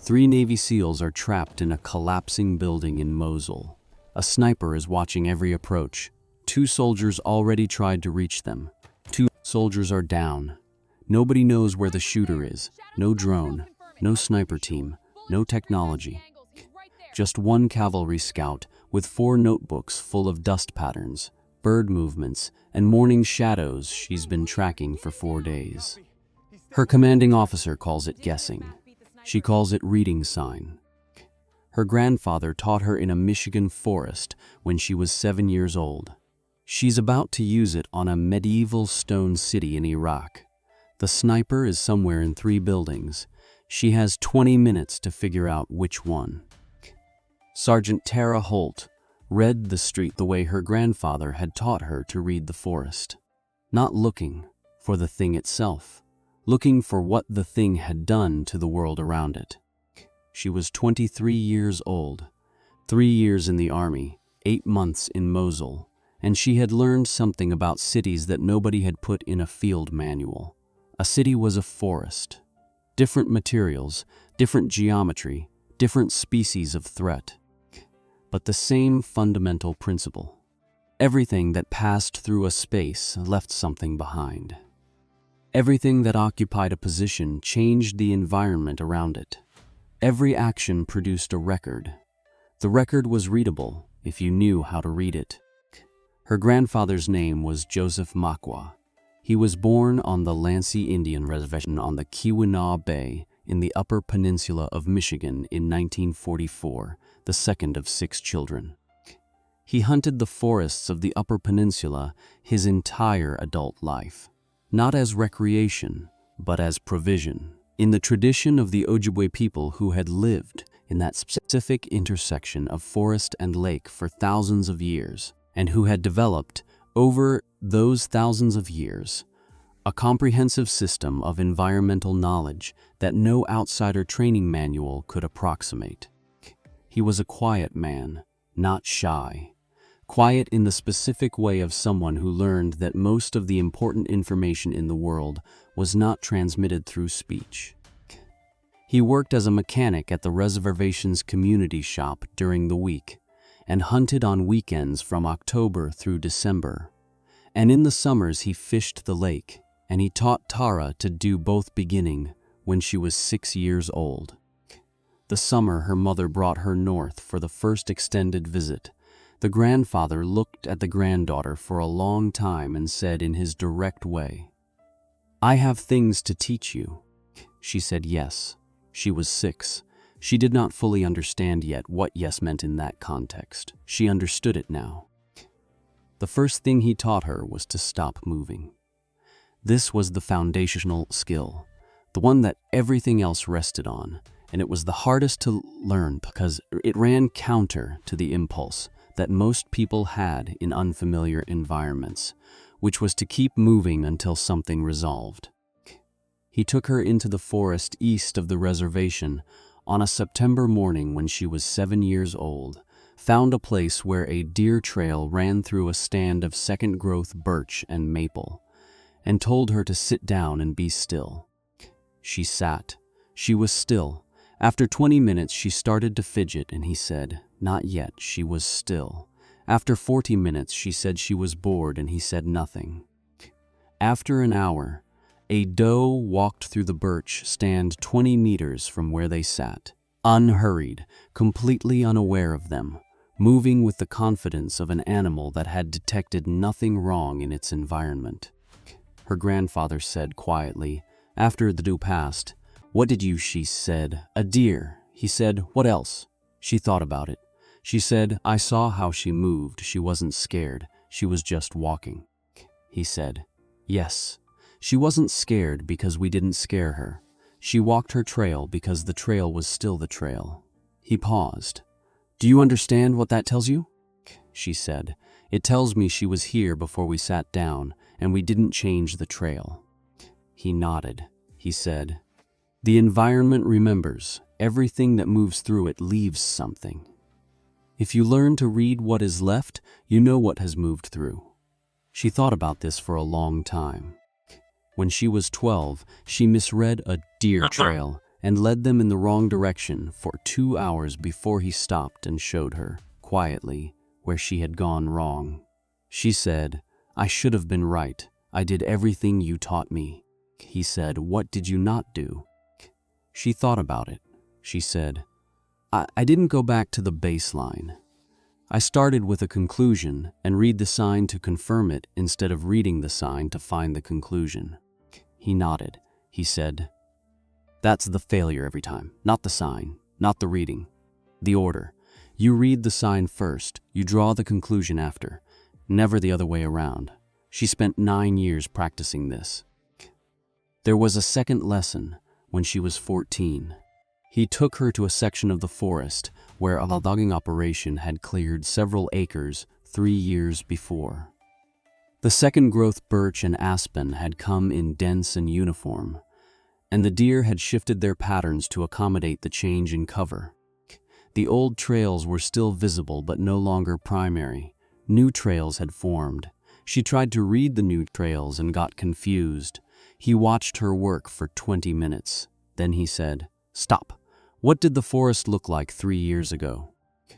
3 Navy SEALs are trapped in a collapsing building in Mosul. A sniper is watching every approach. 2 soldiers already tried to reach them. 2 soldiers are down. Nobody knows where the shooter is. No drone, no sniper team, no technology. Just one cavalry scout with 4 notebooks full of dust patterns, bird movements, and morning shadows she's been tracking for 4 days. Her commanding officer calls it guessing. She calls it reading sign. Her grandfather taught her in a Michigan forest when she was 7 years old. She's about to use it on a medieval stone city in Iraq. The sniper is somewhere in 3 buildings. She has 20 minutes to figure out which one. Sergeant Tara Holt read the street the way her grandfather had taught her to read the forest. Not looking for the thing itself, looking for what the thing had done to the world around it. She was 23 years old, 3 years in the army, 8 months in Mosul, and she had learned something about cities that nobody had put in a field manual. A city was a forest. Different materials, different geometry, different species of threat, but the same fundamental principle. Everything that passed through a space left something behind. Everything that occupied a position changed the environment around it. Every action produced a record. The record was readable if you knew how to read it. Her grandfather's name was Joseph Makwa. He was born on the Lansing Indian Reservation on the Keweenaw Bay in the Upper Peninsula of Michigan in 1944, the second of 6 children. He hunted the forests of the Upper Peninsula his entire adult life, not as recreation, but as provision, in the tradition of the Ojibwe people who had lived in that specific intersection of forest and lake for thousands of years, and who had developed, over those thousands of years, a comprehensive system of environmental knowledge that no outsider training manual could approximate. He was a quiet man, not shy. Quiet in the specific way of someone who learned that most of the important information in the world was not transmitted through speech. He worked as a mechanic at the reservation's community shop during the week, and hunted on weekends from October through December. And in the summers he fished the lake, and he taught Tara to do both beginning when she was 6 years old. The summer her mother brought her north for the first extended visit. The grandfather looked at the granddaughter for a long time and said in his direct way, "I have things to teach you." She said yes. She was 6. She did not fully understand yet what yes meant in that context. She understood it now. The first thing he taught her was to stop moving. This was the foundational skill, the one that everything else rested on, and it was the hardest to learn because it ran counter to the impulse that most people had in unfamiliar environments, which was to keep moving until something resolved. He took her into the forest east of the reservation on a September morning when she was 7 years old, found a place where a deer trail ran through a stand of second-growth birch and maple, and told her to sit down and be still. She sat. She was still. After 20 minutes, she started to fidget, and he said, "Not yet." She was still. After 40 minutes, she said she was bored, and he said nothing. After an hour, a doe walked through the birch stand 20 meters from where they sat, unhurried, completely unaware of them, moving with the confidence of an animal that had detected nothing wrong in its environment. Her grandfather said quietly, after the doe passed, "What did you?" She said, "A deer." He said, "What else?" She thought about it. She said, "I saw how she moved. She wasn't scared. She was just walking." He said, "Yes. She wasn't scared because we didn't scare her. She walked her trail because the trail was still the trail." He paused. "Do you understand what that tells you?" She said, "It tells me she was here before we sat down, and we didn't change the trail." He nodded. He said, "The environment remembers. Everything that moves through it leaves something. If you learn to read what is left, you know what has moved through." She thought about this for a long time. When she was 12, she misread a deer trail and led them in the wrong direction for 2 hours before he stopped and showed her, quietly, where she had gone wrong. She said, "I should have been right. I did everything you taught me." He said, "What did you not do?" She thought about it. She said, I didn't go back to the baseline. I started with a conclusion and read the sign to confirm it instead of reading the sign to find the conclusion." He nodded. He said, "That's the failure every time. Not the sign, not the reading. The order. You read the sign first, you draw the conclusion after. Never the other way around." She spent 9 years practicing this. There was a second lesson when she was 14. He took her to a section of the forest where a logging operation had cleared several acres 3 years before. The second-growth birch and aspen had come in dense and uniform, and the deer had shifted their patterns to accommodate the change in cover. The old trails were still visible but no longer primary. New trails had formed. She tried to read the new trails and got confused. He watched her work for 20 minutes. Then he said, "Stop. What did the forest look like 3 years ago?"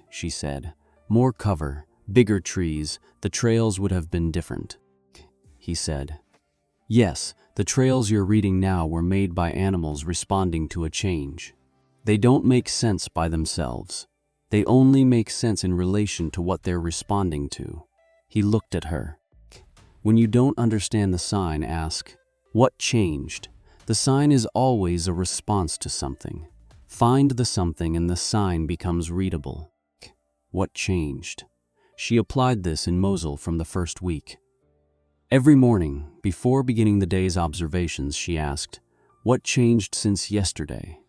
She said, "More cover, bigger trees. The trails would have been different." He said, "Yes, the trails you're reading now were made by animals responding to a change. They don't make sense by themselves. They only make sense in relation to what they're responding to." He looked at her. When you don't understand the sign, ask, "What changed?" The sign is always a response to something. Find the something and the sign becomes readable. What changed? She applied this in Mosul from the first week. Every morning, before beginning the day's observations, she asked, "What changed since yesterday?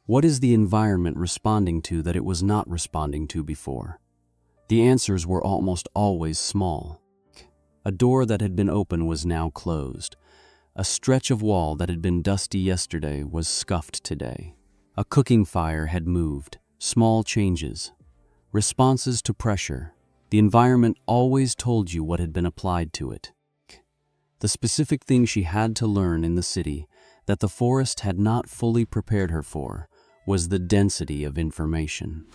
What is the environment responding to that it was not responding to before?" The answers were almost always small. A door that had been open was now closed. A stretch of wall that had been dusty yesterday was scuffed today. A cooking fire had moved. Small changes. Responses to pressure. The environment always told you what had been applied to it. The specific thing she had to learn in the city that the forest had not fully prepared her for was the density of information.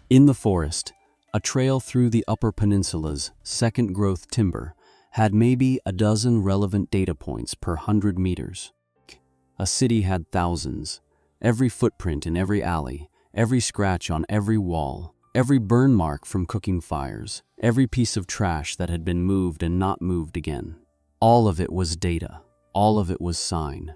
In the forest, a trail through the Upper Peninsula's second-growth timber had maybe a dozen relevant data points per 100 meters. A city had thousands. Every footprint in every alley, every scratch on every wall, every burn mark from cooking fires, every piece of trash that had been moved and not moved again. All of it was data. All of it was sign.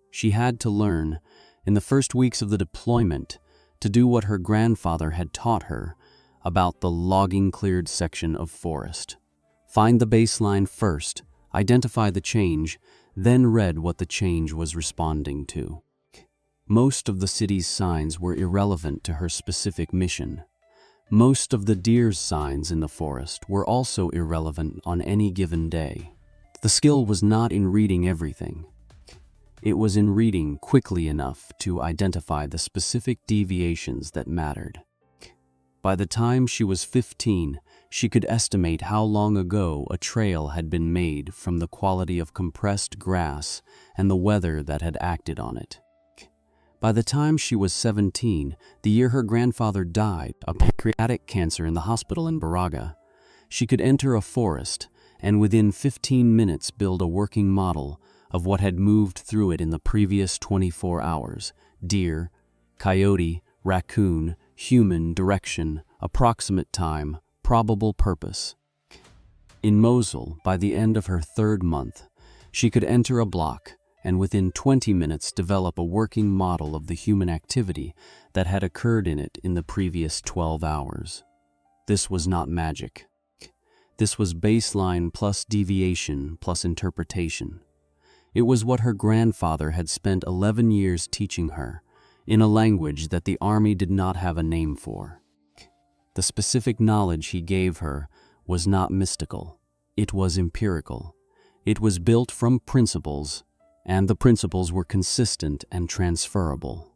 She had to learn, in the first weeks of the deployment, to do what her grandfather had taught her about the logging-cleared section of forest. Find the baseline first, identify the change, then read what the change was responding to. Most of the city's signs were irrelevant to her specific mission. Most of the deer's signs in the forest were also irrelevant on any given day. The skill was not in reading everything. It was in reading quickly enough to identify the specific deviations that mattered. By the time she was 15, she could estimate how long ago a trail had been made from the quality of compressed grass and the weather that had acted on it. By the time she was 17, the year her grandfather died of pancreatic cancer in the hospital in Baraga, she could enter a forest and within 15 minutes build a working model of what had moved through it in the previous 24 hours: deer, coyote, raccoon, human, direction, approximate time, probable purpose. In Mosul, by the end of her 3rd month, she could enter a block and within 20 minutes develop a working model of the human activity that had occurred in it in the previous 12 hours. This was not magic. This was baseline plus deviation plus interpretation. It was what her grandfather had spent 11 years teaching her, in a language that the army did not have a name for. The specific knowledge he gave her was not mystical. It was empirical. It was built from principles, and the principles were consistent and transferable.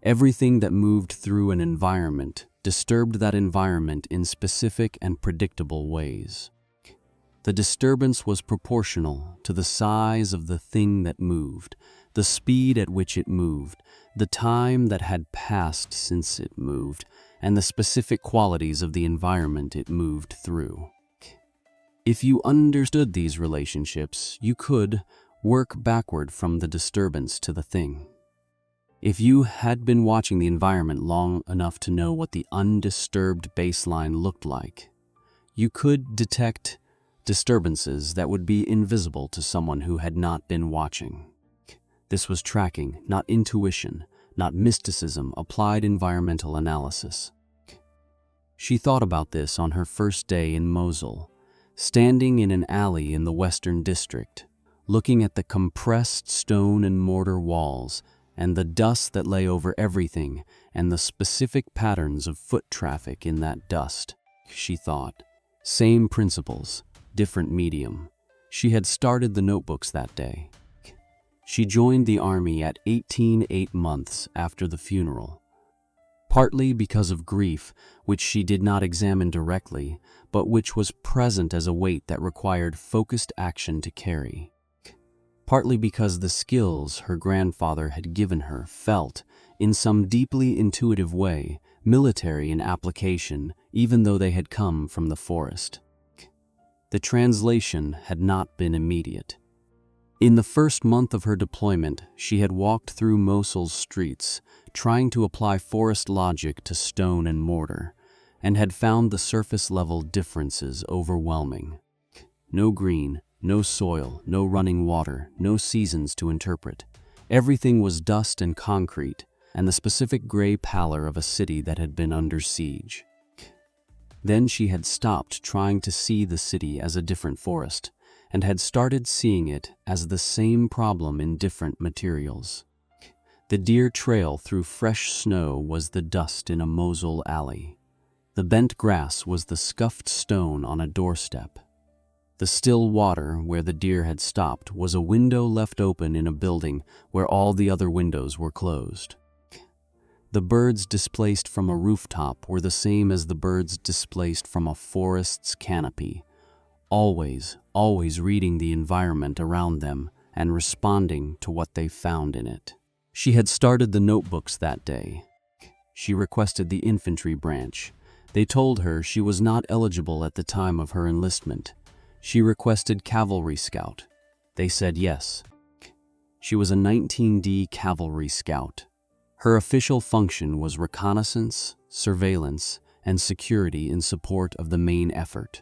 Everything that moved through an environment disturbed that environment in specific and predictable ways. The disturbance was proportional to the size of the thing that moved, the speed at which it moved, the time that had passed since it moved, and the specific qualities of the environment it moved through. If you understood these relationships, you could work backward from the disturbance to the thing. If you had been watching the environment long enough to know what the undisturbed baseline looked like, you could detect disturbances that would be invisible to someone who had not been watching. This was tracking, not intuition, not mysticism, applied environmental analysis. She thought about this on her first day in Mosul, standing in an alley in the Western District, looking at the compressed stone and mortar walls and the dust that lay over everything and the specific patterns of foot traffic in that dust. She thought, same principles, different medium. She had started the notebooks that day. She joined the army at 18, 8 months after the funeral, partly because of grief, which she did not examine directly, but which was present as a weight that required focused action to carry. Partly because the skills her grandfather had given her felt, in some deeply intuitive way, military in application, even though they had come from the forest. The translation had not been immediate. In the first month of her deployment, she had walked through Mosul's streets, trying to apply forest logic to stone and mortar, and had found the surface-level differences overwhelming. No green, no soil, no running water, no seasons to interpret. Everything was dust and concrete, and the specific gray pallor of a city that had been under siege. Then she had stopped trying to see the city as a different forest, and had started seeing it as the same problem in different materials. The deer trail through fresh snow was the dust in a Mosul alley. The bent grass was the scuffed stone on a doorstep. The still water where the deer had stopped was a window left open in a building where all the other windows were closed. The birds displaced from a rooftop were the same as the birds displaced from a forest's canopy, always reading the environment around them and responding to what they found in it. She had started the notebooks that day. She requested the infantry branch. They told her she was not eligible at the time of her enlistment. She requested cavalry scout. They said yes. She was a 19D cavalry scout. Her official function was reconnaissance, surveillance, and security in support of the main effort.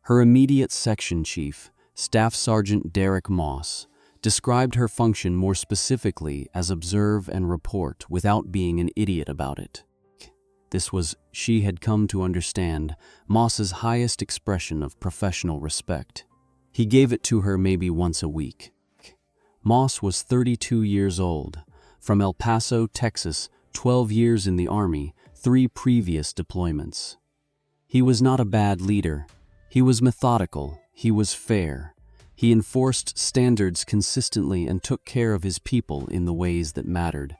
Her immediate section chief, Staff Sergeant Derek Moss, described her function more specifically as observe and report without being an idiot about it. This was, she had come to understand, Moss's highest expression of professional respect. He gave it to her maybe once a week. Moss was 32 years old, from El Paso, Texas, 12 years in the Army, 3 previous deployments. He was not a bad leader. He was methodical. He was fair. He enforced standards consistently and took care of his people in the ways that mattered.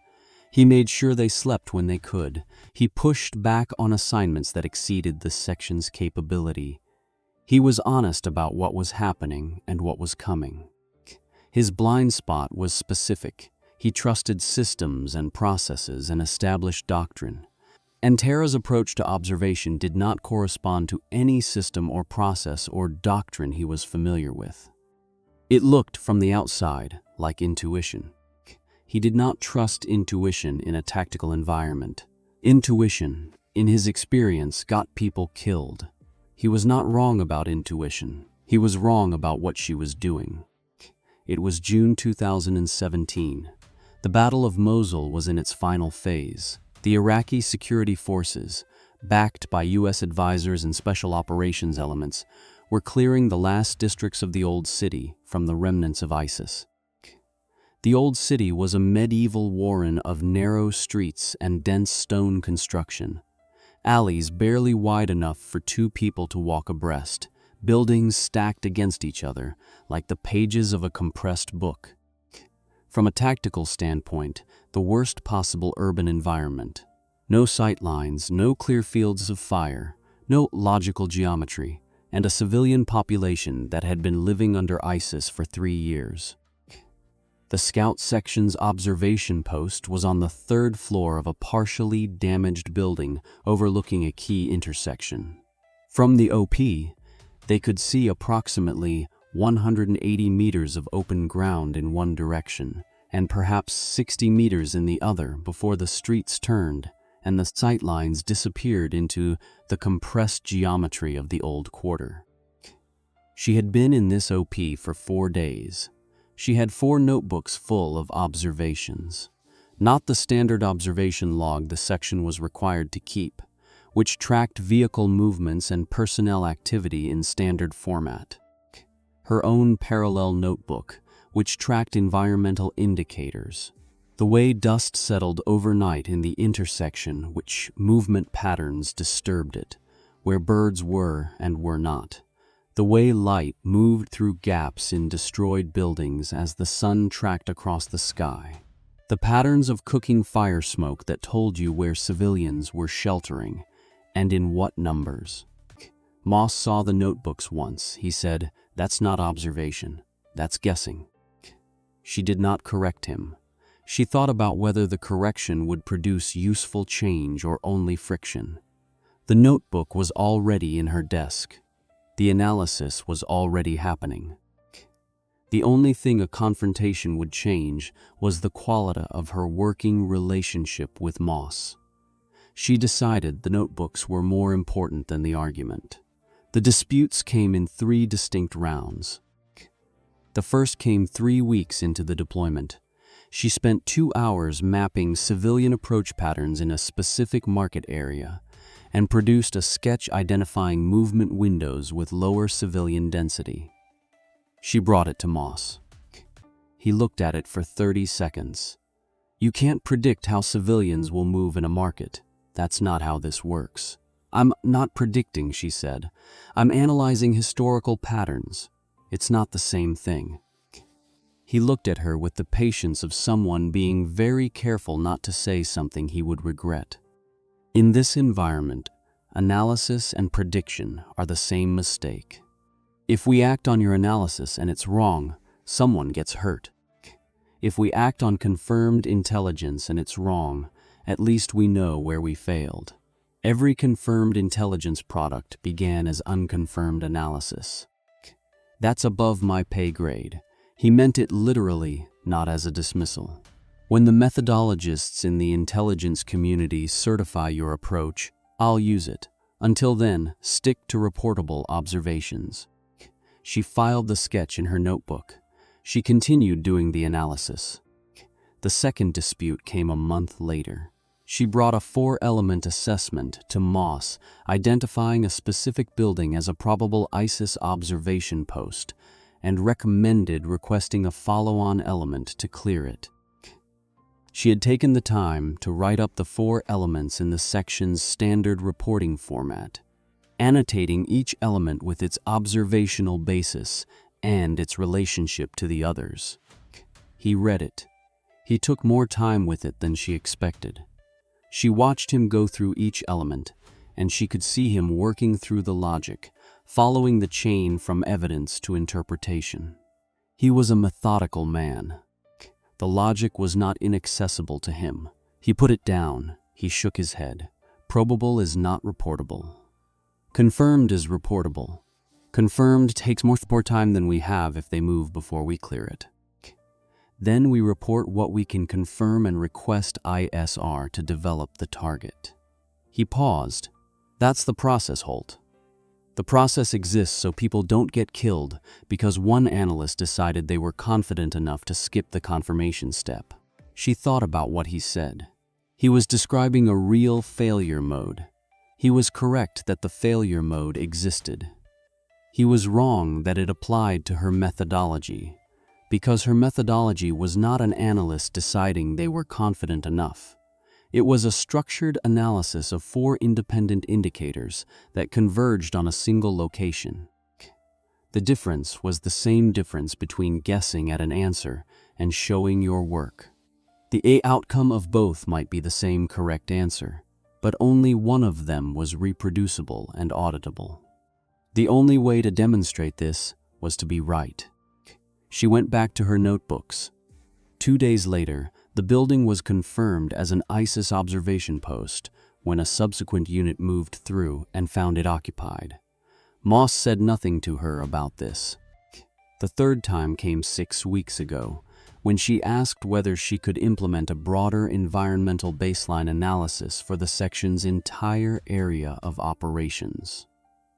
He made sure they slept when they could. He pushed back on assignments that exceeded the section's capability. He was honest about what was happening and what was coming. His blind spot was specific. He trusted systems and processes and established doctrine. And Tara's approach to observation did not correspond to any system or process or doctrine he was familiar with. It looked from the outside like intuition. He did not trust intuition in a tactical environment. Intuition, in his experience, got people killed. He was not wrong about intuition. He was wrong about what she was doing. It was June 2017. The Battle of Mosul was in its final phase. The Iraqi security forces, backed by U.S. advisors and special operations elements, were clearing the last districts of the Old City from the remnants of ISIS. The Old City was a medieval warren of narrow streets and dense stone construction. Alleys barely wide enough for 2 people to walk abreast, buildings stacked against each other like the pages of a compressed book. From a tactical standpoint, the worst possible urban environment. No sight lines, no clear fields of fire, no logical geometry, and a civilian population that had been living under ISIS for 3 years. The scout section's observation post was on the third floor of a partially damaged building overlooking a key intersection. From the OP, they could see approximately 180 meters of open ground in one direction, and perhaps 60 meters in the other before the streets turned and the sightlines disappeared into the compressed geometry of the old quarter. She had been in this OP for 4 days. She had 4 notebooks full of observations, not the standard observation log the section was required to keep, which tracked vehicle movements and personnel activity in standard format. Her own parallel notebook, which tracked environmental indicators, the way dust settled overnight in the intersection, which movement patterns disturbed it, where birds were and were not, the way light moved through gaps in destroyed buildings as the sun tracked across the sky, the patterns of cooking fire smoke that told you where civilians were sheltering and in what numbers. Moss saw the notebooks once. He said, "That's not observation, that's guessing." She did not correct him. She thought about whether the correction would produce useful change or only friction. The notebook was already in her desk. The analysis was already happening. The only thing a confrontation would change was the quality of her working relationship with Moss. She decided the notebooks were more important than the argument. The disputes came in 3 distinct rounds. The first came 3 weeks into the deployment. She spent 2 hours mapping civilian approach patterns in a specific market area and produced a sketch identifying movement windows with lower civilian density. She brought it to Moss. He looked at it for 30 seconds. "You can't predict how civilians will move in a market. That's not how this works." "I'm not predicting," she said. "I'm analyzing historical patterns. It's not the same thing." He looked at her with the patience of someone being very careful not to say something he would regret. In this environment, analysis and prediction are the same mistake. If we act on your analysis and it's wrong, someone gets hurt. If we act on confirmed intelligence and it's wrong, at least we know where we failed. Every confirmed intelligence product began as unconfirmed analysis. That's above my pay grade. He meant it literally, not as a dismissal. When the methodologists in the intelligence community certify your approach, I'll use it. Until then, stick to reportable observations. She filed the sketch in her notebook. She continued doing the analysis. The second dispute came a month later. She brought a 4-element assessment to Moss, identifying a specific building as a probable ISIS observation post, and recommended requesting a follow-on element to clear it. She had taken the time to write up the 4 elements in the section's standard reporting format, annotating each element with its observational basis and its relationship to the others. He read it. He took more time with it than she expected. She watched him go through each element, and she could see him working through the logic, following the chain from evidence to interpretation. He was a methodical man. The logic was not inaccessible to him. He put it down. He shook his head. Probable is not reportable. Confirmed is reportable. Confirmed takes more time than we have if they move before we clear it. Then we report what we can confirm and request ISR to develop the target. He paused. That's the process, Holt. The process exists so people don't get killed because one analyst decided they were confident enough to skip the confirmation step. She thought about what he said. He was describing a real failure mode. He was correct that the failure mode existed. He was wrong that it applied to her methodology, because her methodology was not an analyst deciding they were confident enough. It was a structured analysis of 4 independent indicators that converged on a single location. The difference was the same difference between guessing at an answer and showing your work. The outcome of both might be the same correct answer, but only one of them was reproducible and auditable. The only way to demonstrate this was to be right. She went back to her notebooks. 2 days later, the building was confirmed as an ISIS observation post when a subsequent unit moved through and found it occupied. Moss said nothing to her about this. The third time came 6 weeks ago, when she asked whether she could implement a broader environmental baseline analysis for the section's entire area of operations.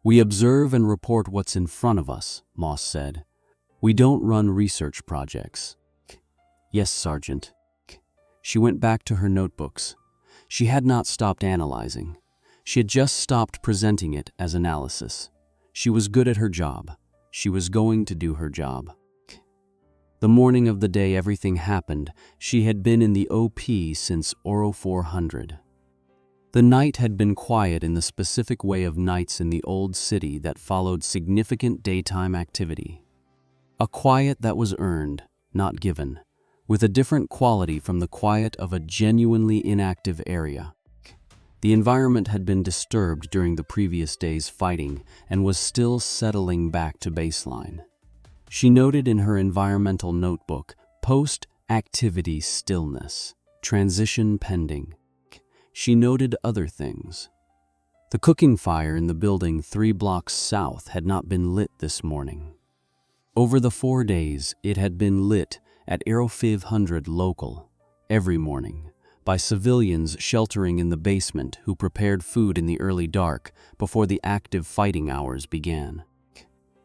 "We observe and report what's in front of us," Moss said. "We don't run research projects." "Yes, Sergeant." She went back to her notebooks. She had not stopped analyzing. She had just stopped presenting it as analysis. She was good at her job. She was going to do her job. The morning of the day everything happened, she had been in the OP since Oro 400. The night had been quiet in the specific way of nights in the old city that followed significant daytime activity. A quiet that was earned, not given, with a different quality from the quiet of a genuinely inactive area. The environment had been disturbed during the previous day's fighting and was still settling back to baseline. She noted in her environmental notebook, post-activity stillness, transition pending. She noted other things. The cooking fire in the building 3 blocks south had not been lit this morning. Over the 4 days, it had been lit at Aro 500 local, every morning, by civilians sheltering in the basement who prepared food in the early dark before the active fighting hours began.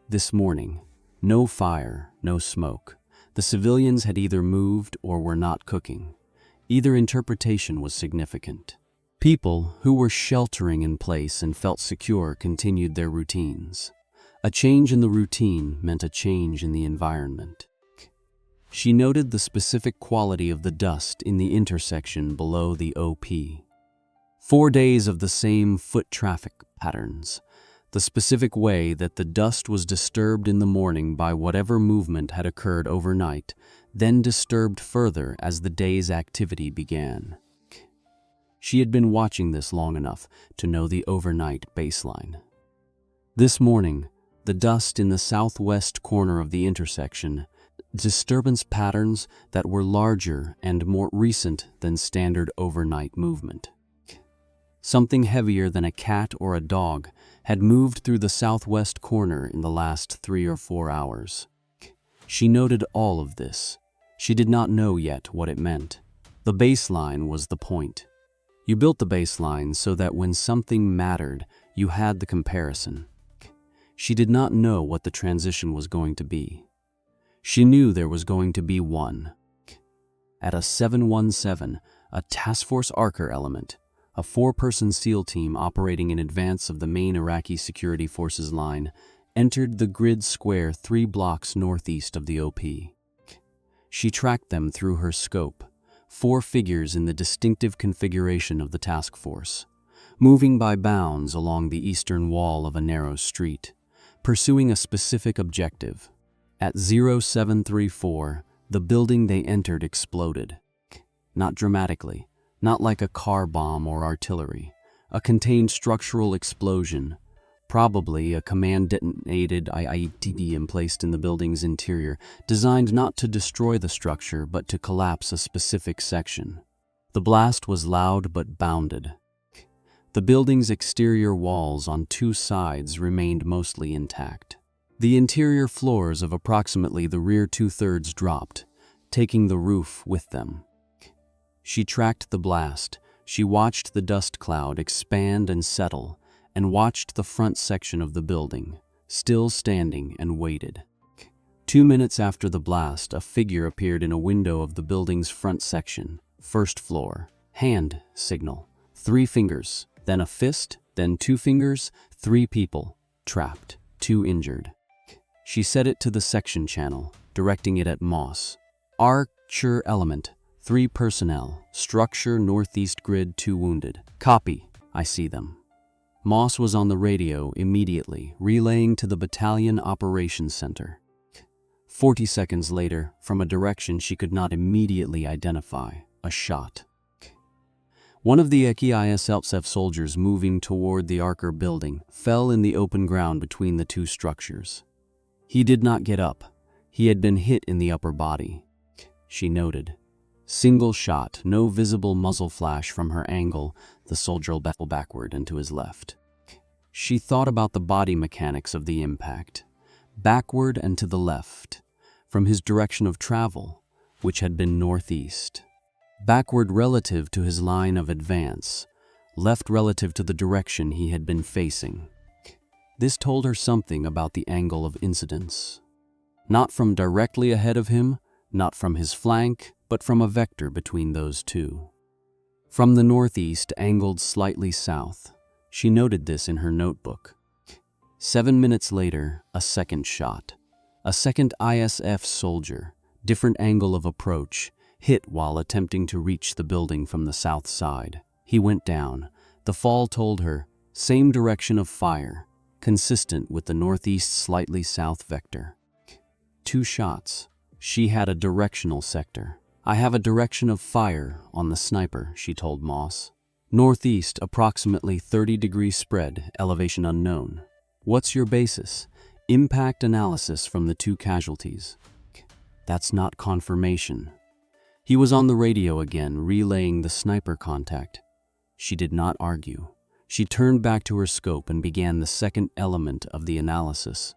This morning, no fire, no smoke. The civilians had either moved or were not cooking. Either interpretation was significant. People who were sheltering in place and felt secure continued their routines. A change in the routine meant a change in the environment. She noted the specific quality of the dust in the intersection below the OP. 4 days of the same foot traffic patterns. The specific way that the dust was disturbed in the morning by whatever movement had occurred overnight, then disturbed further as the day's activity began. She had been watching this long enough to know the overnight baseline. This morning, the dust in the southwest corner of the intersection, disturbance patterns that were larger and more recent than standard overnight movement. Something heavier than a cat or a dog had moved through the southwest corner in the last 3 or 4 hours. She noted all of this. She did not know yet what it meant. The baseline was the point. You built the baseline so that when something mattered, you had the comparison. She did not know what the transition was going to be. She knew there was going to be one. At a 717, a Task Force Archer element, a 4-person SEAL team operating in advance of the main Iraqi security forces line, entered the grid square 3 blocks northeast of the OP. She tracked them through her scope, 4 figures in the distinctive configuration of the task force, moving by bounds along the eastern wall of a narrow street, pursuing a specific objective. At 0734, the building they entered exploded. Not dramatically, not like a car bomb or artillery, a contained structural explosion, probably a command-detonated IED emplaced in the building's interior, designed not to destroy the structure but to collapse a specific section. The blast was loud but bounded. The building's exterior walls on 2 sides remained mostly intact. The interior floors of approximately the rear 2/3 dropped, taking the roof with them. She tracked the blast. She watched the dust cloud expand and settle, and watched the front section of the building, still standing, and waited. 2 minutes after the blast, a figure appeared in a window of the building's front section, 1st floor. Hand signal. 3 fingers, then a fist, then 2 fingers, 3 people, trapped, 2 injured. She set it to the section channel, directing it at Moss. Archer element, 3 personnel, structure northeast grid, 2 wounded. Copy, I see them. Moss was on the radio immediately, relaying to the battalion operations center. 40 seconds later, from a direction she could not immediately identify, a shot. One of the ISLF soldiers moving toward the Archer building fell in the open ground between the 2 structures. He did not get up. He had been hit in the upper body. she noted. Single shot, no visible muzzle flash from her angle, the soldier fell backward and to his left. She thought about the body mechanics of the impact. Backward and to the left, from his direction of travel, which had been northeast. Backward relative to his line of advance, left relative to the direction he had been facing. This told her something about the angle of incidence. Not from directly ahead of him, not from his flank, but from a vector between those two. From the northeast, angled slightly south. She noted this in her notebook. 7 minutes later, a second shot. A second ISF soldier, different angle of approach, hit while attempting to reach the building from the south side. He went down. The fall told her, same direction of fire, consistent with the northeast slightly south vector. 2 shots. She had a directional sector. I have a direction of fire on the sniper, she told Moss. Northeast, approximately 30 degrees spread, elevation unknown. What's your basis? Impact analysis from the 2 casualties. That's not confirmation. He was on the radio again, relaying the sniper contact. She did not argue. She turned back to her scope and began the second element of the analysis.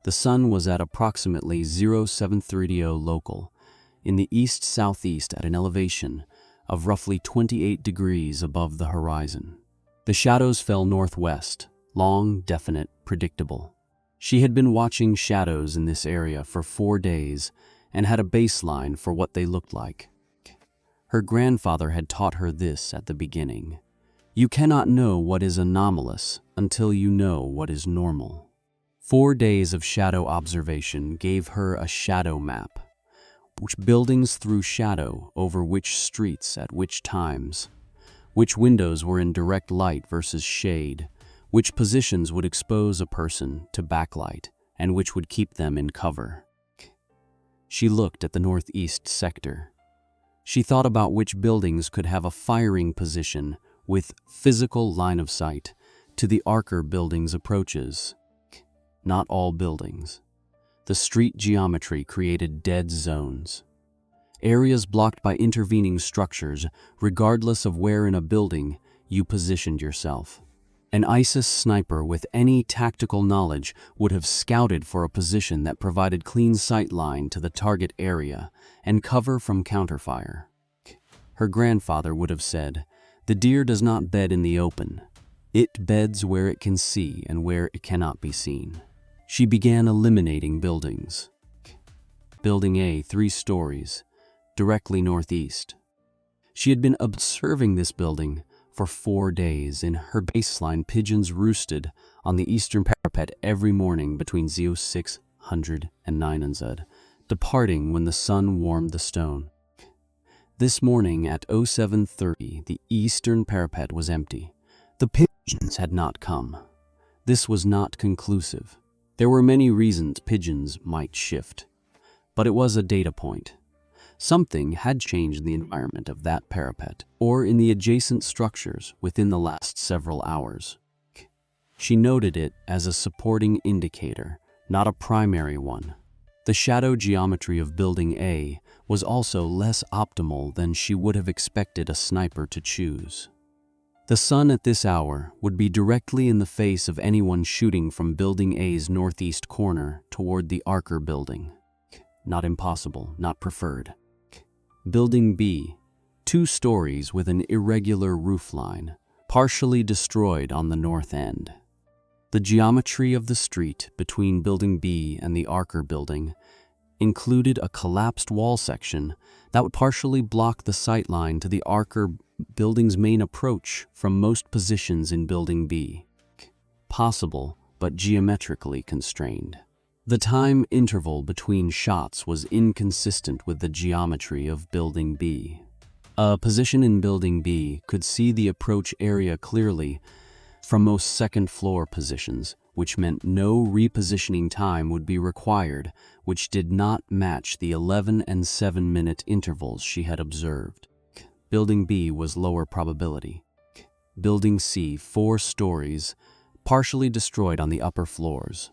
The sun was at approximately 0730 local, in the east-southeast at an elevation of roughly 28 degrees above the horizon. The shadows fell northwest, long, definite, predictable. She had been watching shadows in this area for 4 days and had a baseline for what they looked like. Her grandfather had taught her this at the beginning. You cannot know what is anomalous until you know what is normal. 4 days of shadow observation gave her a shadow map, which buildings threw shadow over which streets at which times, which windows were in direct light versus shade, which positions would expose a person to backlight and which would keep them in cover. She looked at the northeast sector. She thought about which buildings could have a firing position with physical line of sight to the Archer building's approaches. Not all buildings. The street geometry created dead zones. Areas blocked by intervening structures, regardless of where in a building you positioned yourself. An ISIS sniper with any tactical knowledge would have scouted for a position that provided clean sight line to the target area and cover from counterfire. Her grandfather would have said, "The deer does not bed in the open. It beds where it can see and where it cannot be seen." She began eliminating buildings. Building A, 3 stories, directly northeast. She had been observing this building for 4 days. In her baseline, pigeons roosted on the eastern parapet every morning between 0600 and 900, departing when the sun warmed the stone. This morning at 0730, the eastern parapet was empty. The pigeons had not come. This was not conclusive. There were many reasons pigeons might shift, but it was a data point. Something had changed in the environment of that parapet or in the adjacent structures within the last several hours. She noted it as a supporting indicator, not a primary one. The shadow geometry of Building A was also less optimal than she would have expected a sniper to choose. The sun at this hour would be directly in the face of anyone shooting from Building A's northeast corner toward the Archer building. Not impossible, not preferred. Building B, 2 stories with an irregular roofline, partially destroyed on the north end. The geometry of the street between Building B and the Archer building included a collapsed wall section that would partially block the sightline to the Archer building's main approach from most positions in Building B. Possible, but geometrically constrained. The time interval between shots was inconsistent with the geometry of Building B. A position in Building B could see the approach area clearly from most second-floor positions, which meant no repositioning time would be required, which did not match the 11 and 7-minute intervals she had observed. Building B was lower probability. Building C, 4 stories, partially destroyed on the upper floors.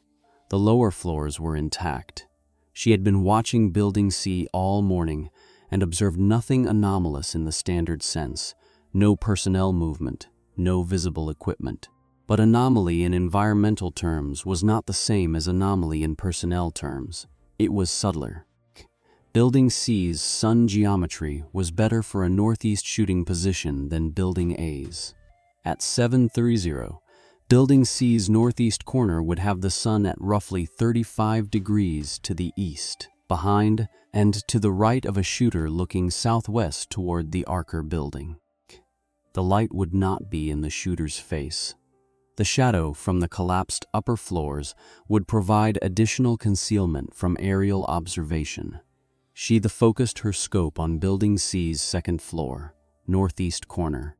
The lower floors were intact. She had been watching Building C all morning and observed nothing anomalous in the standard sense. No personnel movement, no visible equipment. But anomaly in environmental terms was not the same as anomaly in personnel terms. It was subtler. Building C's sun geometry was better for a northeast shooting position than Building A's. At 7:30, Building C's northeast corner would have the sun at roughly 35 degrees to the east, behind and to the right of a shooter looking southwest toward the Archer building. The light would not be in the shooter's face. The shadow from the collapsed upper floors would provide additional concealment from aerial observation. She focused her scope on Building C's second floor, northeast corner.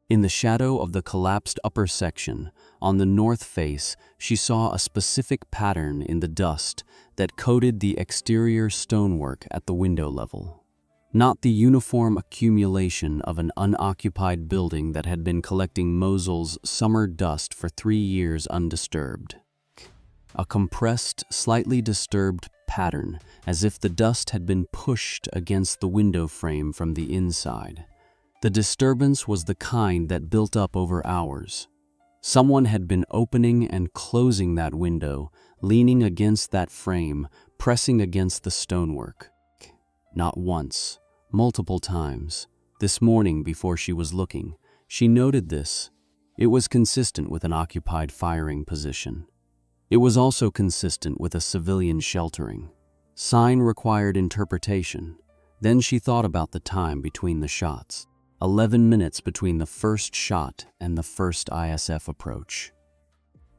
In the shadow of the collapsed upper section, on the north face, she saw a specific pattern in the dust that coated the exterior stonework at the window level. Not the uniform accumulation of an unoccupied building that had been collecting Mosul's summer dust for 3 years undisturbed. A compressed, slightly disturbed pattern, as if the dust had been pushed against the window frame from the inside. The disturbance was the kind that built up over hours. Someone had been opening and closing that window, leaning against that frame, pressing against the stonework. Not once, multiple times. This morning, before she was looking, she noted this. It was consistent with an occupied firing position. It was also consistent with a civilian sheltering. Sign required interpretation. Then she thought about the time between the shots. 11 minutes between the first shot and the first ISF approach.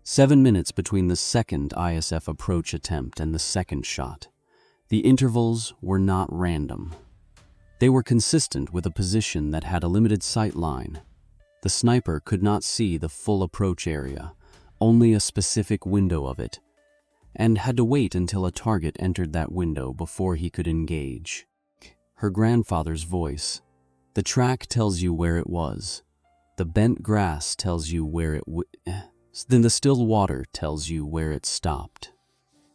7 minutes between the second ISF approach attempt and the second shot. The intervals were not random. They were consistent with a position that had a limited sight line. The sniper could not see the full approach area, only a specific window of it, and had to wait until a target entered that window before he could engage. Her grandfather's voice. The track tells you where it was. The bent grass tells you where then the still water tells you where it stopped.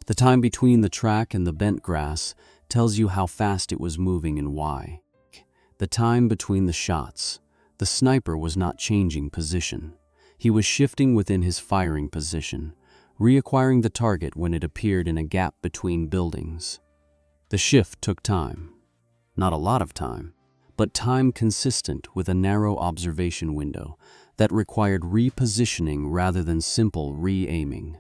The time between the track and the bent grass tells you how fast it was moving and why. The time between the shots. The sniper was not changing position. He was shifting within his firing position, reacquiring the target when it appeared in a gap between buildings. The shift took time. Not a lot of time, but time consistent with a narrow observation window that required repositioning rather than simple re-aiming.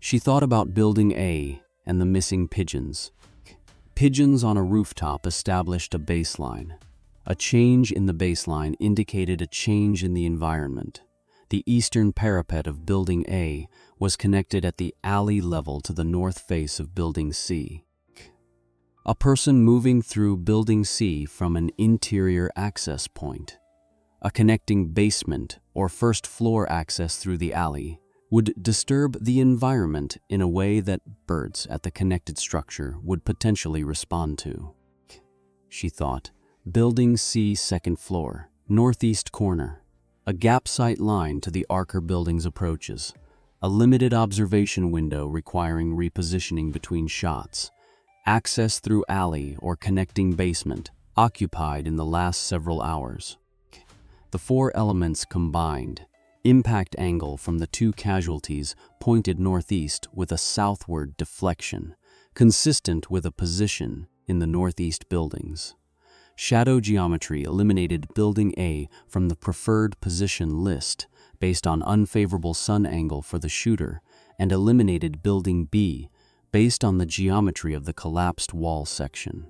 She thought about Building A and the missing pigeons. Pigeons on a rooftop established a baseline. A change in the baseline indicated a change in the environment. The eastern parapet of Building A was connected at the alley level to the north face of Building C. A person moving through Building C from an interior access point, a connecting basement or first floor access through the alley, would disturb the environment in a way that birds at the connected structure would potentially respond to. She thought, Building C second floor, northeast corner, a gap sight line to the Archer building's approaches, a limited observation window requiring repositioning between shots, access through alley or connecting basement, occupied in the last several hours. The 4 elements combined. Impact angle from the 2 casualties pointed northeast with a southward deflection, consistent with a position in the northeast buildings. Shadow geometry eliminated Building A from the preferred position list based on unfavorable sun angle for the shooter and eliminated Building B based on the geometry of the collapsed wall section.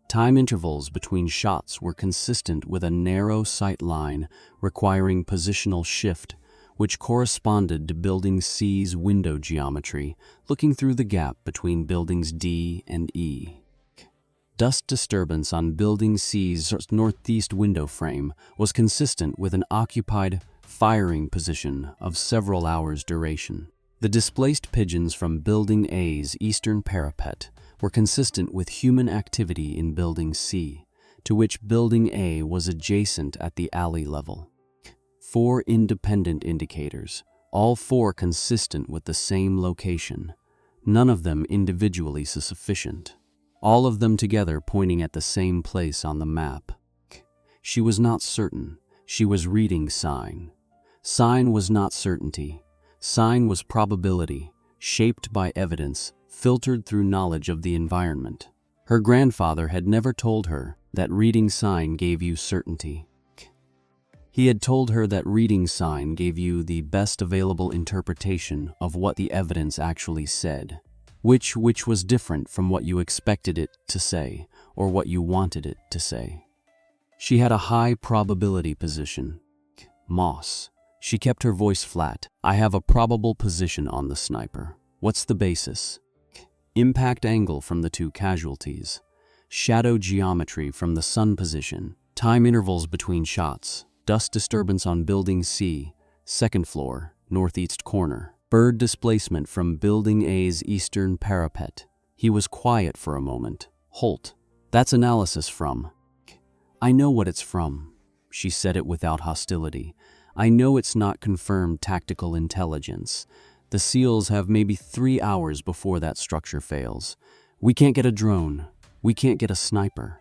Time intervals between shots were consistent with a narrow sight line requiring positional shift, which corresponded to Building C's window geometry, looking through the gap between Buildings D and E. Dust disturbance on Building C's northeast window frame was consistent with an occupied firing position of several hours' duration. The displaced pigeons from Building A's eastern parapet were consistent with human activity in Building C, to which Building A was adjacent at the alley level. 4 independent indicators, all 4 consistent with the same location. none of them individually sufficient. All of them together pointing at the same place on the map. She was not certain. She was reading sign. Sign was not certainty. Sign was probability, shaped by evidence, filtered through knowledge of the environment. Her grandfather had never told her that reading sign gave you certainty. He had told her that reading sign gave you the best available interpretation of what the evidence actually said, which was different from what you expected it to say or what you wanted it to say. She had a high probability position. Moss. She kept her voice flat. I have a probable position on the sniper. What's the basis? Impact angle from the two casualties. Shadow geometry from the sun position. Time intervals between shots. Dust disturbance on building C, second floor, northeast corner. Bird displacement from building A's eastern parapet. He was quiet for a moment. Holt. That's analysis from. I know what it's from. She said it without hostility. I know it's not confirmed tactical intelligence. The SEALs have maybe 3 hours before that structure fails. We can't get a drone. We can't get a sniper.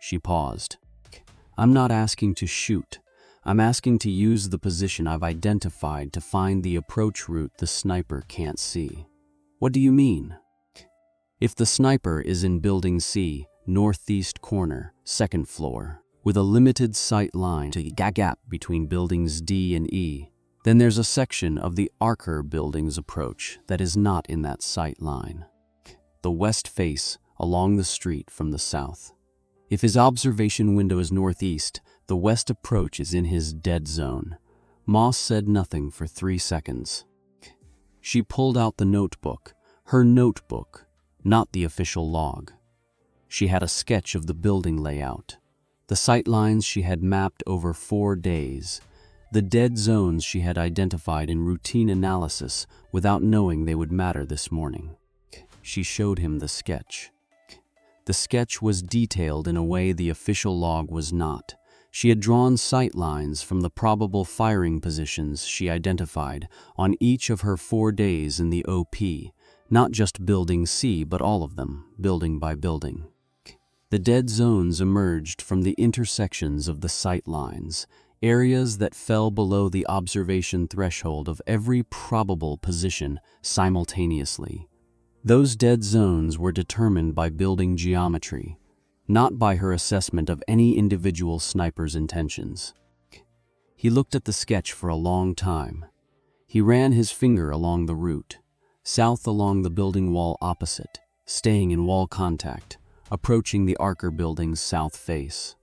She paused. I'm not asking to shoot. I'm asking to use the position I've identified to find the approach route the sniper can't see. What do you mean? If the sniper is in building C, northeast corner, second floor, with a limited sight line to the gap between buildings D and E, then there's a section of the Archer building's approach that is not in that sight line. The west face along the street from the south. If his observation window is northeast, the west approach is in his dead zone. Moss said nothing for 3 seconds. She pulled out the notebook, her notebook, not the official log. She had a sketch of the building layout, the sight lines she had mapped over 4 days, the dead zones she had identified in routine analysis without knowing they would matter this morning. She showed him the sketch. The sketch was detailed in a way the official log was not. She had drawn sight lines from the probable firing positions she identified on each of her 4 days in the OP, not just building C, but all of them, building by building. The dead zones emerged from the intersections of the sight lines, areas that fell below the observation threshold of every probable position simultaneously. Those dead zones were determined by building geometry, not by her assessment of any individual sniper's intentions. He looked at the sketch for a long time. He ran his finger along the route, south along the building wall opposite, staying in wall contact, approaching the Archer building's south face.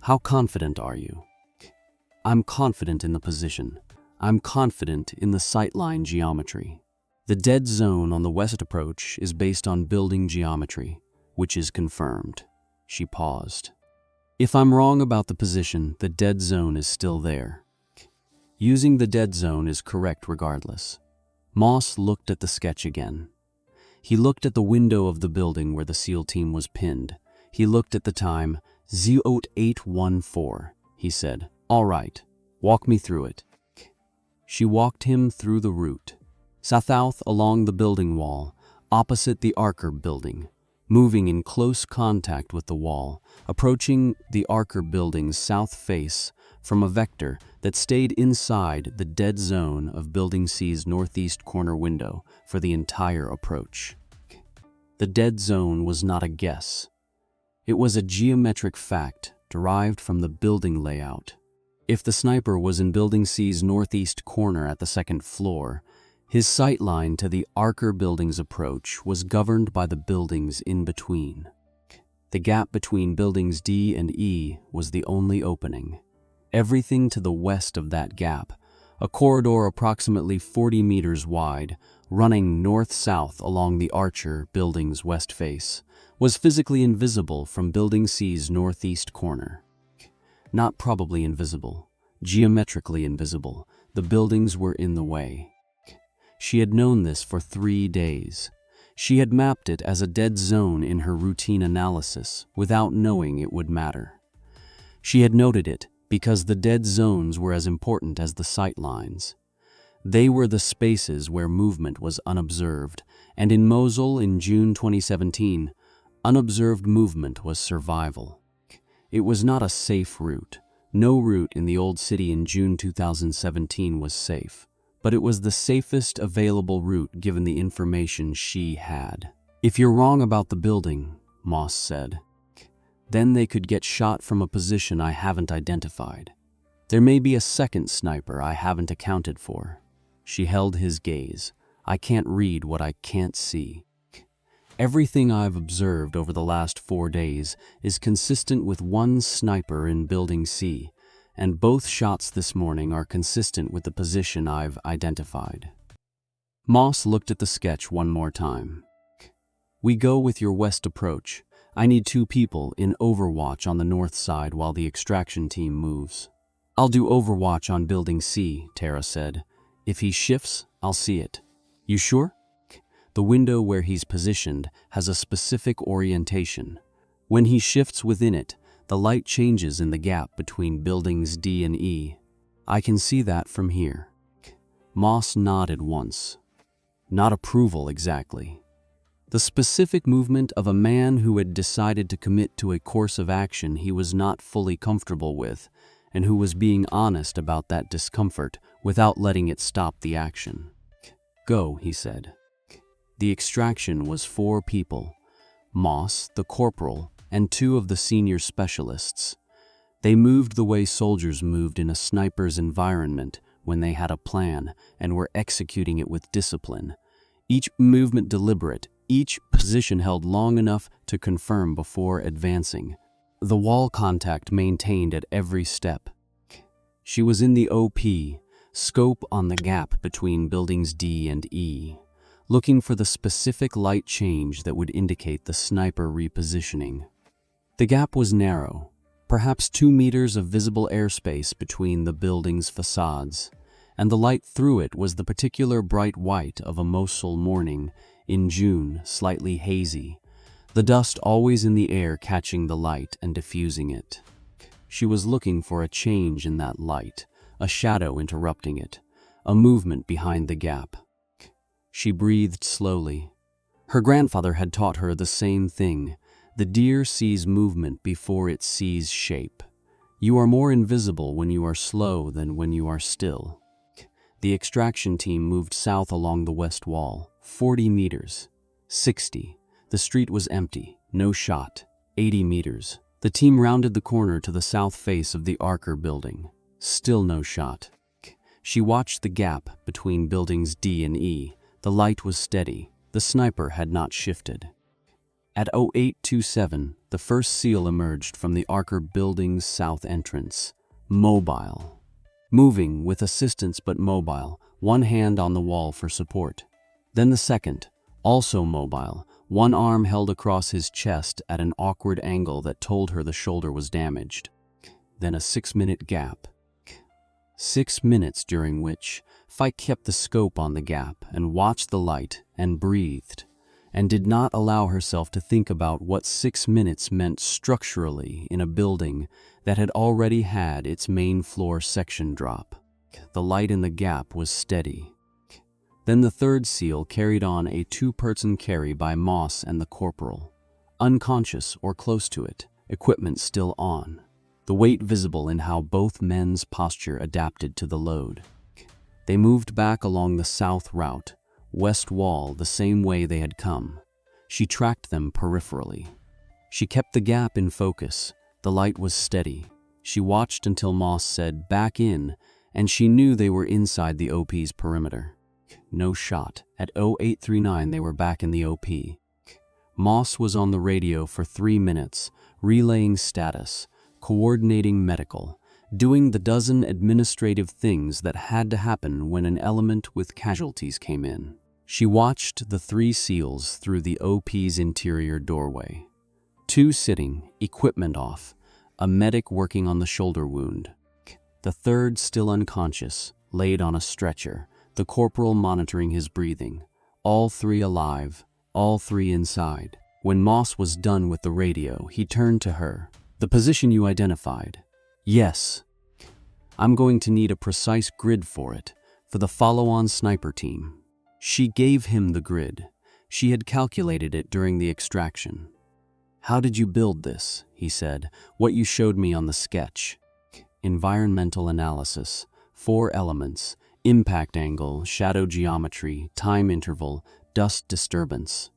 How confident are you? I'm confident in the position. I'm confident in the sightline geometry. The dead zone on the west approach is based on building geometry, which is confirmed. She paused. If I'm wrong about the position, the dead zone is still there. Using the dead zone is correct regardless. Moss looked at the sketch again. He looked at the window of the building where the SEAL team was pinned. He looked at the time, 0814. He said, all right, walk me through it. She walked him through the route, south along the building wall, opposite the Archer building, moving in close contact with the wall, approaching the Archer building's south face from a vector that stayed inside the dead zone of Building C's northeast corner window for the entire approach. The dead zone was not a guess. It was a geometric fact derived from the building layout. If the sniper was in Building C's northeast corner at the second floor, his sight line to the Archer building's approach was governed by the buildings in between. The gap between buildings D and E was the only opening. Everything to the west of that gap, a corridor approximately 40 meters wide, running north-south along the Archer building's west face, was physically invisible from Building C's northeast corner. Not probably invisible, geometrically invisible. The buildings were in the way. She had known this for 3 days. She had mapped it as a dead zone in her routine analysis without knowing it would matter. She had noted it because the dead zones were as important as the sight lines. They were the spaces where movement was unobserved And in Mosul in June 2017, unobserved movement was survival. It was not a safe route. No route in the old city in June 2017 was safe, but it was the safest available route given the information she had. If you're wrong about the building, Moss said, then they could get shot from a position I haven't identified. There may be a second sniper I haven't accounted for. She held his gaze. I can't read what I can't see. Everything I've observed over the last 4 days is consistent with one sniper in Building C, and both shots this morning are consistent with the position I've identified. Moss looked at the sketch one more time. We go with your west approach. I need 2 people in overwatch on the north side while the extraction team moves. I'll do overwatch on Building C, Tara said. If he shifts, I'll see it. You sure? The window where he's positioned has a specific orientation. When he shifts within it, the light changes in the gap between buildings D and E. I can see that from here. Moss nodded once. Not approval exactly. The specific movement of a man who had decided to commit to a course of action he was not fully comfortable with, and who was being honest about that discomfort without letting it stop the action. Go, he said. The extraction was 4 people, Moss, the corporal, and 2 of the senior specialists. They moved the way soldiers moved in a sniper's environment when they had a plan and were executing it with discipline. Each movement deliberate, each position held long enough to confirm before advancing. The wall contact maintained at every step. She was in the OP, scope on the gap between buildings D and E, looking for the specific light change that would indicate the sniper repositioning. The gap was narrow, perhaps 2 meters of visible airspace between the building's facades, and the light through it was the particular bright white of a Mosul morning in June, slightly hazy, the dust always in the air catching the light and diffusing it. She was looking for a change in that light, a shadow interrupting it, a movement behind the gap. She breathed slowly. Her grandfather had taught her the same thing. The deer sees movement before it sees shape. You are more invisible when you are slow than when you are still. The extraction team moved south along the west wall, 40 meters, 60. The street was empty, no shot, 80 meters. The team rounded the corner to the south face of the Archer building. Still no shot. She watched the gap between buildings D and E. The light was steady. The sniper had not shifted. At 0827, the first SEAL emerged from the Archer building's south entrance. Mobile. Moving with assistance but mobile, one hand on the wall for support. Then the second, also mobile, one arm held across his chest at an awkward angle that told her the shoulder was damaged. Then a 6-minute gap. 6 minutes during which Fike kept the scope on the gap and watched the light and breathed, and did not allow herself to think about what 6 minutes meant structurally in a building that had already had its main floor section drop. The light in the gap was steady. Then the third SEAL carried on a 2-person carry by Moss and the corporal, unconscious or close to it, equipment still on. The weight visible in how both men's posture adapted to the load. They moved back along the south route, west wall, the same way they had come. She tracked them peripherally. She kept the gap in focus. The light was steady. She watched until Moss said, "Back in," and she knew they were inside the OP's perimeter. No shot. At 0839, they were back in the OP. Moss was on the radio for 3 minutes, relaying status, coordinating medical, doing the dozen administrative things that had to happen when an element with casualties came in. She watched the 3 SEALs through the OP's interior doorway. 2 sitting, equipment off, a medic working on the shoulder wound. The third still unconscious, laid on a stretcher, the corporal monitoring his breathing. All 3 alive, all 3 inside. When Moss was done with the radio, he turned to her. "The position you identified." "Yes. I'm going to need a precise grid for it, for the follow-on sniper team." She gave him the grid. She had calculated it during the extraction. "How did you build this?" he said. "What you showed me on the sketch." Environmental analysis, 4 elements, impact angle, shadow geometry, time interval, dust disturbance.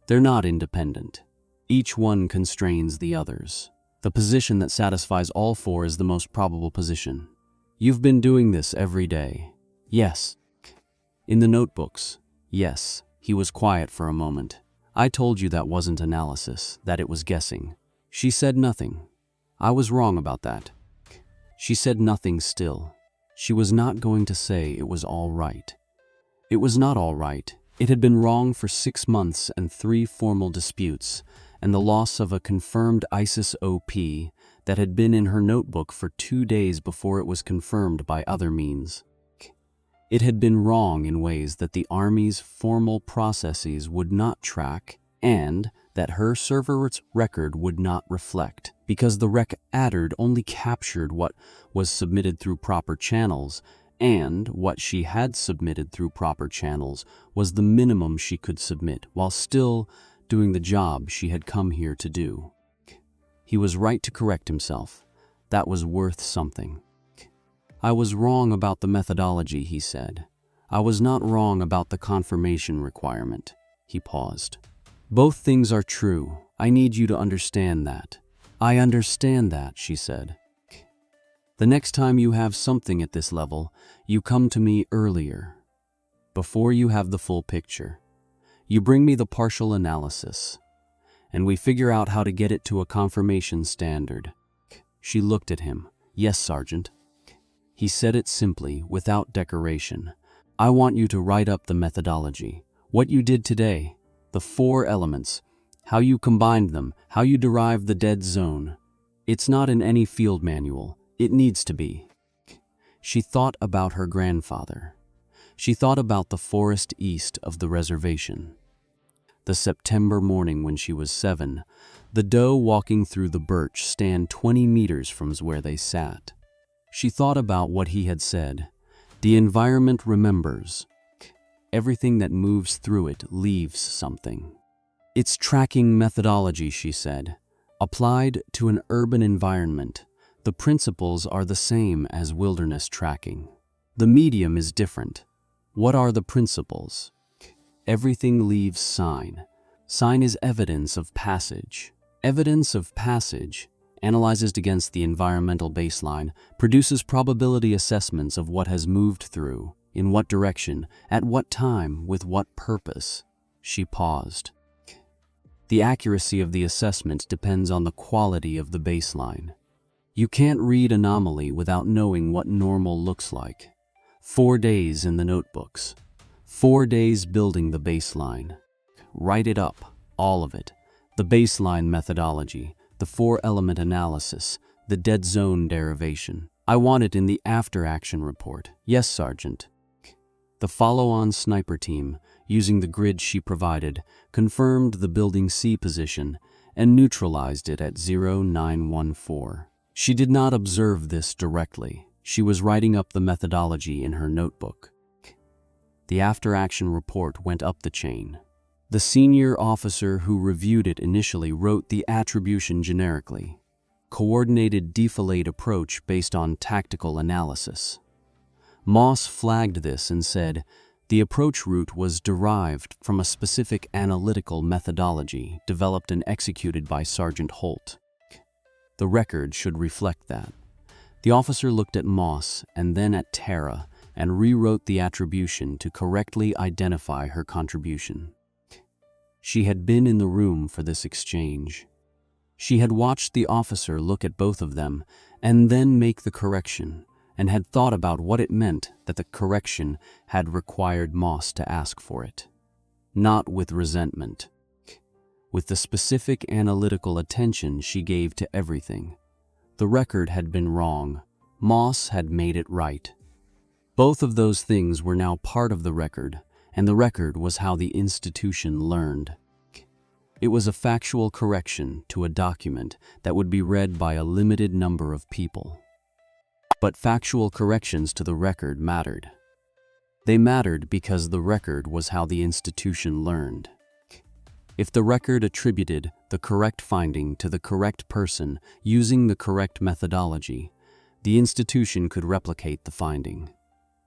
They're not independent. Each one constrains the others. The position that satisfies all 4 is the most probable position. You've been doing this every day. Yes. In the notebooks. Yes. He was quiet for a moment. I told you that wasn't analysis, that it was guessing. She said nothing. I was wrong about that. She said nothing still. She was not going to say it was all right. It was not all right. It had been wrong for 6 months and 3 formal disputes, and the loss of a confirmed ISIS OP that had been in her notebook for 2 days before it was confirmed by other means. It had been wrong in ways that the Army's formal processes would not track and that her server's record would not reflect, because the record only captured what was submitted through proper channels, and what she had submitted through proper channels was the minimum she could submit while still doing the job she had come here to do. He was right to correct himself. That was worth something. I was wrong about the methodology, he said. I was not wrong about the confirmation requirement. He paused. Both things are true. I need you to understand that. I understand that, she said. The next time you have something at this level, you come to me earlier, before you have the full picture. You bring me the partial analysis, and we figure out how to get it to a confirmation standard. She looked at him. Yes, Sergeant. He said it simply, without decoration. I want you to write up the methodology, what you did today, the 4 elements, how you combined them, how you derived the dead zone. It's not in any field manual. It needs to be. She thought about her grandfather. She thought about the forest east of the reservation. The September morning when she was 7, the doe walking through the birch stand 20 meters from where they sat. She thought about what he had said. The environment remembers. Everything that moves through it leaves something. It's tracking methodology, she said, applied to an urban environment. The principles are the same as wilderness tracking. The medium is different. What are the principles? Everything leaves sign. Sign is evidence of passage. Evidence of passage, analyzed against the environmental baseline, produces probability assessments of what has moved through, in what direction, at what time, with what purpose. She paused. The accuracy of the assessment depends on the quality of the baseline. You can't read anomaly without knowing what normal looks like. 4 days in the notebooks. 4 days building the baseline. Write it up, all of it. The baseline methodology, the 4-element analysis, the dead zone derivation. I want it in the after-action report. Yes, Sergeant. The follow-on sniper team, using the grid she provided, confirmed the Building C position and neutralized it at 0914. She did not observe this directly. She was writing up the methodology in her notebook. The after-action report went up the chain. The senior officer who reviewed it initially wrote the attribution generically. Coordinated defilade approach based on tactical analysis. Moss flagged this and said, the approach route was derived from a specific analytical methodology developed and executed by Sergeant Holt. The record should reflect that. The officer looked at Moss and then at Tara and rewrote the attribution to correctly identify her contribution. She had been in the room for this exchange. She had watched the officer look at both of them and then make the correction, and had thought about what it meant that the correction had required Moss to ask for it. Not with resentment. With the specific analytical attention she gave to everything. The record had been wrong. Moss had made it right. Both of those things were now part of the record, and the record was how the institution learned. It was a factual correction to a document that would be read by a limited number of people. But factual corrections to the record mattered. They mattered because the record was how the institution learned. If the record attributed the correct finding to the correct person using the correct methodology, the institution could replicate the finding.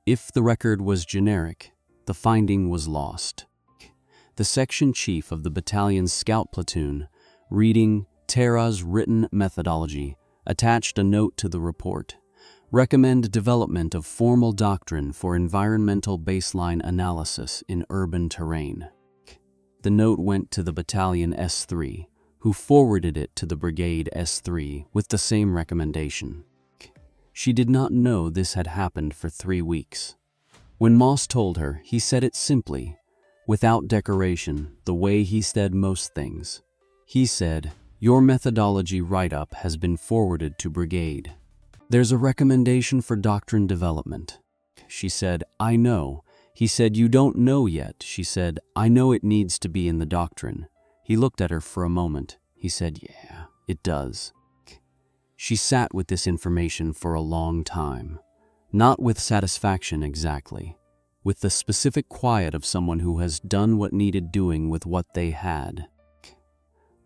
If the record was generic, the finding was lost. The section chief of the battalion's scout platoon, reading Tara's written methodology, attached a note to the report. Recommend development of formal doctrine for environmental baseline analysis in urban terrain. The note went to the battalion S3, who forwarded it to the brigade S3 with the same recommendation. She did not know this had happened for 3 weeks. When Moss told her, he said it simply, without decoration, the way he said most things. He said, "Your methodology write-up has been forwarded to brigade. There's a recommendation for doctrine development." She said, "I know." He said, "You don't know yet." She said, "I know it needs to be in the doctrine." He looked at her for a moment. He said, "Yeah, it does." She sat with this information for a long time. Not with satisfaction exactly, with the specific quiet of someone who has done what needed doing with what they had.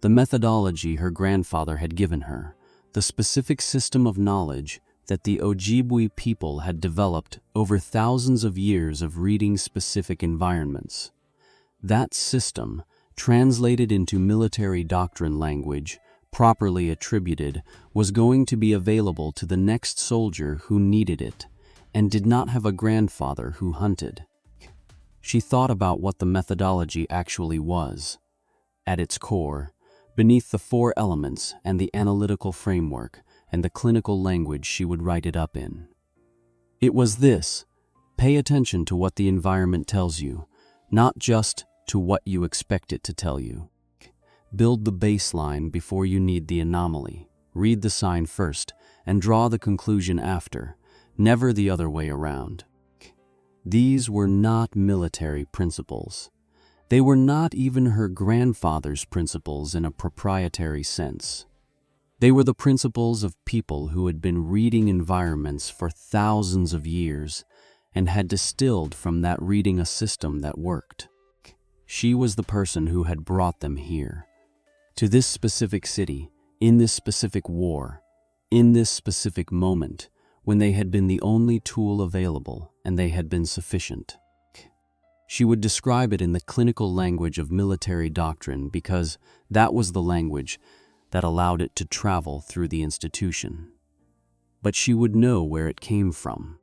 The methodology her grandfather had given her, the specific system of knowledge that the Ojibwe people had developed over thousands of years of reading specific environments. That system, translated into military doctrine language, properly attributed, was going to be available to the next soldier who needed it and did not have a grandfather who hunted. She thought about what the methodology actually was. At its core, beneath the 4 elements and the analytical framework and the clinical language she would write it up in. It was this: pay attention to what the environment tells you, not just to what you expect it to tell you. Build the baseline before you need the anomaly. Read the sign first and draw the conclusion after, never the other way around. These were not military principles. They were not even her grandfather's principles in a proprietary sense. They were the principles of people who had been reading environments for thousands of years and had distilled from that reading a system that worked. She was the person who had brought them here, to this specific city, in this specific war, in this specific moment, when they had been the only tool available and they had been sufficient. She would describe it in the clinical language of military doctrine because that was the language that allowed it to travel through the institution. But she would know where it came from.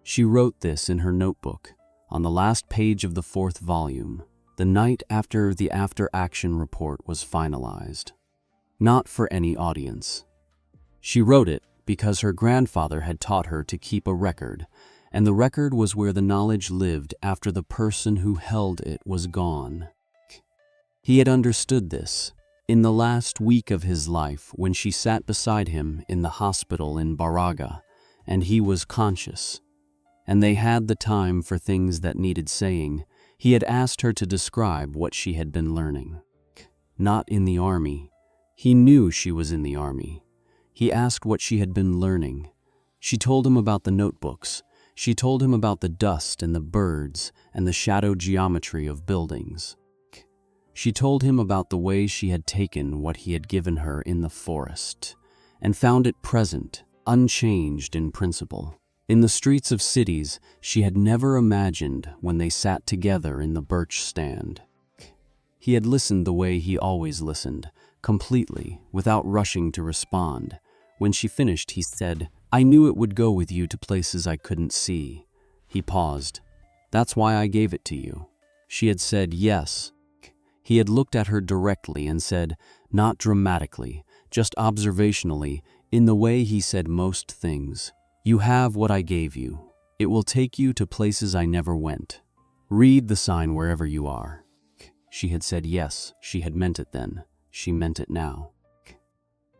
She wrote this in her notebook, on the last page of the 4th volume, the night after the after-action report was finalized. Not for any audience. She wrote it because her grandfather had taught her to keep a record, and the record was where the knowledge lived after the person who held it was gone. He had understood this in the last week of his life when she sat beside him in the hospital in Baraga, and he was conscious, and they had the time for things that needed saying. He had asked her to describe what she had been learning. Not in the army. He knew she was in the army. He asked what she had been learning. She told him about the notebooks. She told him about the dust and the birds and the shadow geometry of buildings. She told him about the way she had taken what he had given her in the forest and found it present, unchanged in principle, in the streets of cities she had never imagined when they sat together in the birch stand. He had listened the way he always listened, completely, without rushing to respond. When she finished, he said, "I knew it would go with you to places I couldn't see." He paused. "That's why I gave it to you." She had said yes. He had looked at her directly and said, not dramatically, just observationally, in the way he said most things, "You have what I gave you. It will take you to places I never went. Read the sign wherever you are." She had said yes. She had meant it then. She meant it now.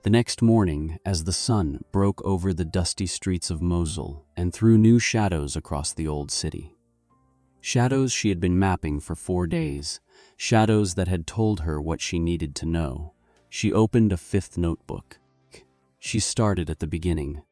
The next morning, as the sun broke over the dusty streets of Mosul and threw new shadows across the old city, shadows she had been mapping for 4 days, shadows that had told her what she needed to know, she opened a 5th notebook. She started at the beginning,